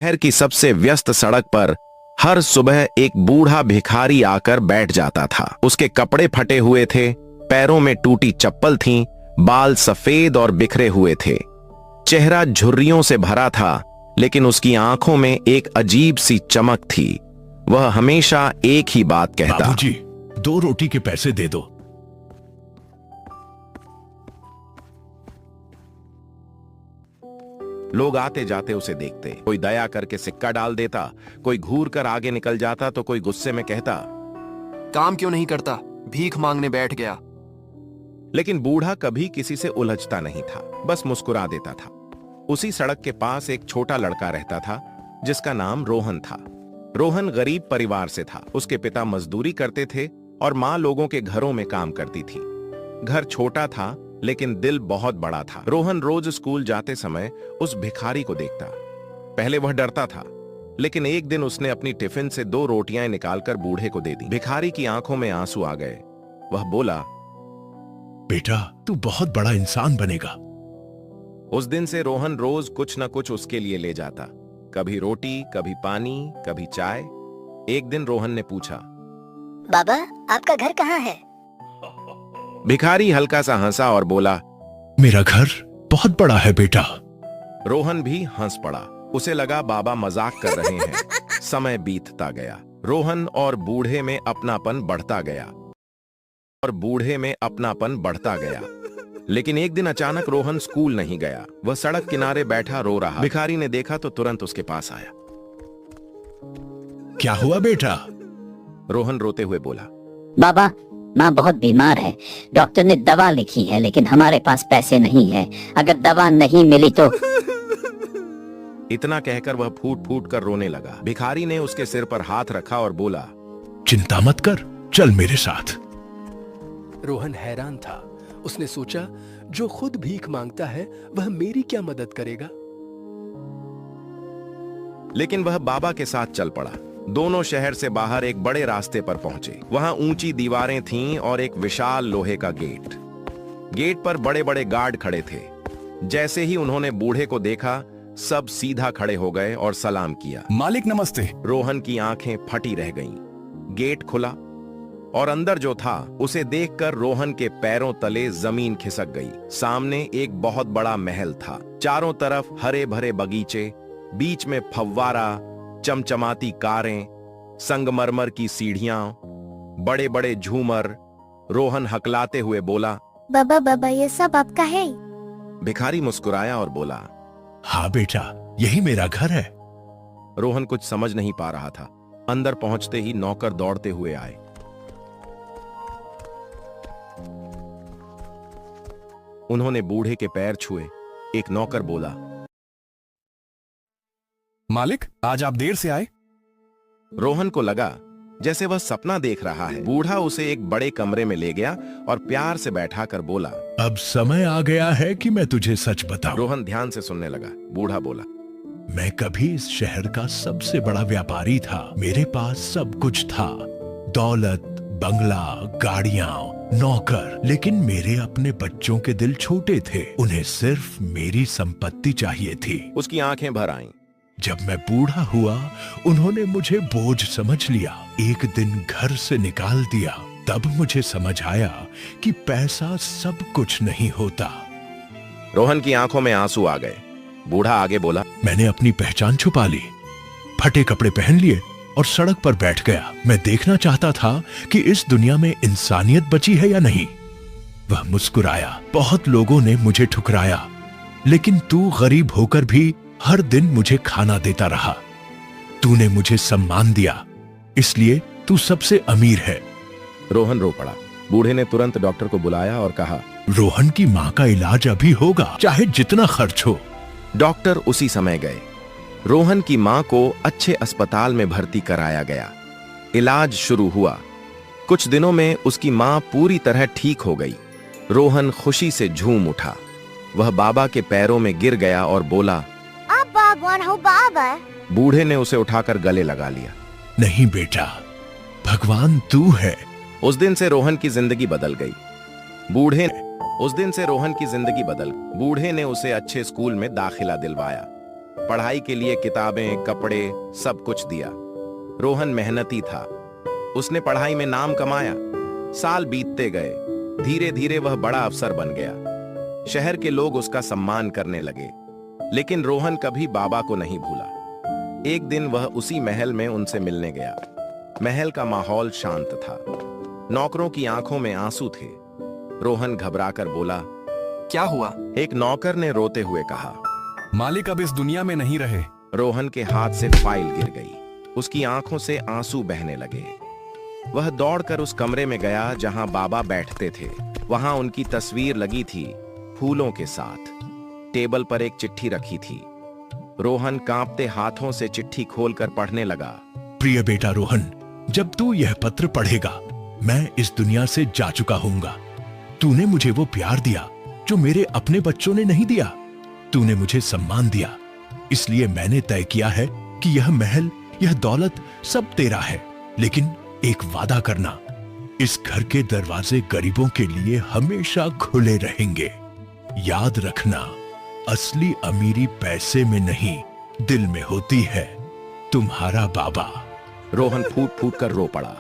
शहर की सबसे व्यस्त सड़क पर हर सुबह एक बूढ़ा भिखारी आकर बैठ जाता था। उसके कपड़े फटे हुए थे, पैरों में टूटी चप्पल थी, बाल सफेद और बिखरे हुए थे। चेहरा झुर्रियों से भरा था, लेकिन उसकी आंखों में एक अजीब सी चमक थी। वह हमेशा एक ही बात कहता, बाबूजी, 2 रोटी के पैसे दे दो। लोग आते जाते उसे देखते। कोई दया करके सिक्का डाल देता, कोई घूर कर आगे निकल जाता तो कोई गुस्से में कहता, काम क्यों नहीं करता, भीख मांगने बैठ गया। लेकिन बूढ़ा कभी किसी से उलझता नहीं था, बस मुस्कुरा देता था। उसी सड़क के पास एक छोटा लड़का रहता था जिसका नाम रोहन था। रोहन गरीब परिवार से था। उसके पिता मजदूरी करते थे और माँ लोगों के घरों में काम करती थी। घर छोटा था लेकिन दिल बहुत बड़ा था। रोहन रोज स्कूल जाते समय उस भिखारी को देखता। पहले वह डरता था, लेकिन एक दिन उसने अपनी टिफिन से 2 रोटियां निकालकर बूढ़े को दे दी। भिखारी की आंखों में आंसू आ गए। वह बोला, बेटा, तू बहुत बड़ा इंसान बनेगा। उस दिन से रोहन रोज कुछ न कुछ उसके लिए ले जाता, कभी रोटी, कभी पानी, कभी चाय। एक दिन रोहन ने पूछा, बाबा, आपका घर कहाँ है? भिखारी हल्का सा हंसा और बोला, मेरा घर बहुत बड़ा है बेटा। रोहन भी हंस पड़ा। उसे लगा बाबा मजाक कर रहे हैं। समय बीतता गया। रोहन और बूढ़े में अपनापन बढ़ता गया। लेकिन एक दिन अचानक रोहन स्कूल नहीं गया। वह सड़क किनारे बैठा रो रहा। भिखारी ने देखा तो तुरंत उसके पास आया। क्या हुआ बेटा? रोहन रोते हुए बोला, बाबा, माँ बहुत बीमार है। डॉक्टर ने दवा लिखी है, लेकिन हमारे पास पैसे नहीं है। अगर दवा नहीं मिली तो। इतना कहकर वह फूट फूट कर रोने लगा। भिखारी ने उसके सिर पर हाथ रखा और बोला, चिंता मत कर, चल मेरे साथ। रोहन हैरान था। उसने सोचा, जो खुद भीख मांगता है वह मेरी क्या मदद करेगा। लेकिन वह बाबा के साथ चल पड़ा। दोनों शहर से बाहर एक बड़े रास्ते पर पहुंचे। वहां ऊंची दीवारें थीं और एक विशाल लोहे का गेट। गेट पर बड़े बड़े गार्ड खड़े थे। जैसे ही उन्होंने बूढ़े को देखा, सब सीधा खड़े हो गए और सलाम किया। मालिक नमस्ते। रोहन की आंखें फटी रह गईं। गेट खुला और अंदर जो था उसे देखकर रोहन के पैरों तले जमीन खिसक गई। सामने एक बहुत बड़ा महल था। चारों तरफ हरे भरे बगीचे, बीच में फव्वारा, चमचमाती कारें, संगमरमर की सीढ़ियां, बड़े बड़े झूमर। रोहन हकलाते हुए बोला, बाबा बाबा, ये सब आपका है? भिखारी मुस्कुराया और बोला, हाँ बेटा, यही मेरा घर है। रोहन कुछ समझ नहीं पा रहा था। अंदर पहुंचते ही नौकर दौड़ते हुए आए। उन्होंने बूढ़े के पैर छुए। एक नौकर बोला, मालिक, आज आप देर से आए। रोहन को लगा जैसे वह सपना देख रहा है। बूढ़ा उसे एक बड़े कमरे में ले गया और प्यार से बैठाकर बोला, अब समय आ गया है कि मैं तुझे सच बताऊं। रोहन ध्यान से सुनने लगा। बूढ़ा बोला, मैं कभी इस शहर का सबसे बड़ा व्यापारी था। मेरे पास सब कुछ था, दौलत, बंगला, गाड़ियां, नौकर। लेकिन मेरे अपने बच्चों के दिल छोटे थे। उन्हें सिर्फ मेरी संपत्ति चाहिए थी। उसकी आंखें भर आईं। जब मैं बूढ़ा हुआ, उन्होंने मुझे बोझ समझ लिया। एक दिन घर से निकाल दिया। तब मुझे समझ आया कि पैसा सब कुछ नहीं होता। रोहन की आंखों में आंसू आ गए। बूढ़ा आगे बोला, मैंने अपनी पहचान छुपा ली, फटे कपड़े पहन लिए और सड़क पर बैठ गया। मैं देखना चाहता था कि इस दुनिया में इंसानियत बची है या नहीं। वह मुस्कुराया। बहुत लोगों ने मुझे ठुकराया, लेकिन तू गरीब होकर भी हर दिन मुझे खाना देता रहा। तूने मुझे सम्मान दिया, इसलिए तू सबसे अमीर है। रोहन रो पड़ा। बूढ़े ने तुरंत डॉक्टर को बुलाया और कहा, रोहन की माँ का इलाज अभी होगा, चाहे जितना खर्च हो। डॉक्टर उसी समय गए। रोहन की माँ को अच्छे अस्पताल में भर्ती कराया गया। इलाज शुरू हुआ। कुछ दिनों में उसकी माँ पूरी तरह ठीक हो गई। रोहन खुशी से झूम उठा। वह बाबा के पैरों में गिर गया और बोला, बाबा। बूढ़े ने उसे उठाकर गले लगा लिया। नहीं बेटा, भगवान तू है। उस दिन से रोहन की जिंदगी बदल गई। बूढ़े ने उसे अच्छे स्कूल में दाखिला दिलवाया। पढ़ाई के लिए किताबें, कपड़े, सब कुछ दिया। रोहन मेहनती था। उसने पढ़ाई में नाम कमाया। साल बीतते गए। धीरे धीरे वह बड़ा अफसर बन गया। शहर के लोग उसका सम्मान करने लगे। लेकिन रोहन कभी बाबा को नहीं भूला। एक दिन वह उसी महल में उनसे मिलने गया। महल का माहौल शांत था। नौकरों की आंखों में आंसू थे। रोहन घबराकर बोला, क्या हुआ? एक नौकर ने रोते हुए कहा। मालिक अब इस दुनिया में नहीं रहे। रोहन के हाथ से फाइल गिर गई। उसकी आंखों से आंसू बहने लगे। वह दौड़कर उस कमरे में गया जहां बाबा बैठते थे। वहां उनकी तस्वीर लगी थी, फूलों के साथ। टेबल पर एक चिट्ठी रखी थी। रोहन कांपते हाथों से चिट्ठी खोलकर पढ़ने लगा। प्रिय बेटा रोहन, जब तू यह पत्र पढ़ेगा, मैं इस दुनिया से जा चुका हूंगा। तूने मुझे वो प्यार दिया जो मेरे अपने बच्चों ने नहीं दिया। तूने मुझे सम्मान दिया, इसलिए मैंने तय किया है कि यह महल, यह दौलत सब तेरा है। लेकिन एक वादा करना, इस घर के दरवाजे गरीबों के लिए हमेशा खुले रहेंगे। याद रखना, असली अमीरी पैसे में नहीं, दिल में होती है। तुम्हारा बाबा। रोहन फूट फूट कर रो पड़ा।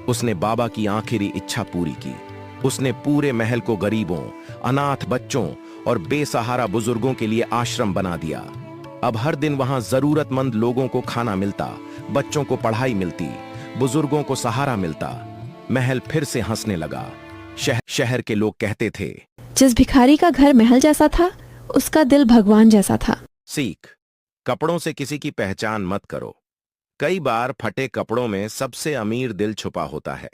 उसने बाबा की आखिरी इच्छा पूरी की। उसने पूरे महल को गरीबों, अनाथ बच्चों और बेसहारा बुजुर्गों के लिए आश्रम बना दिया। अब हर दिन वहां जरूरतमंद लोगों को खाना मिलता, बच्चों को पढ़ाई मिलती, बुजुर्गों को सहारा मिलता। महल फिर से हंसने लगा। शहर के लोग कहते थे, जिस भिखारी का घर महल जैसा था, उसका दिल भगवान जैसा था। सीख, कपड़ों से किसी की पहचान मत करो। कई बार फटे कपड़ों में सबसे अमीर दिल छुपा होता है।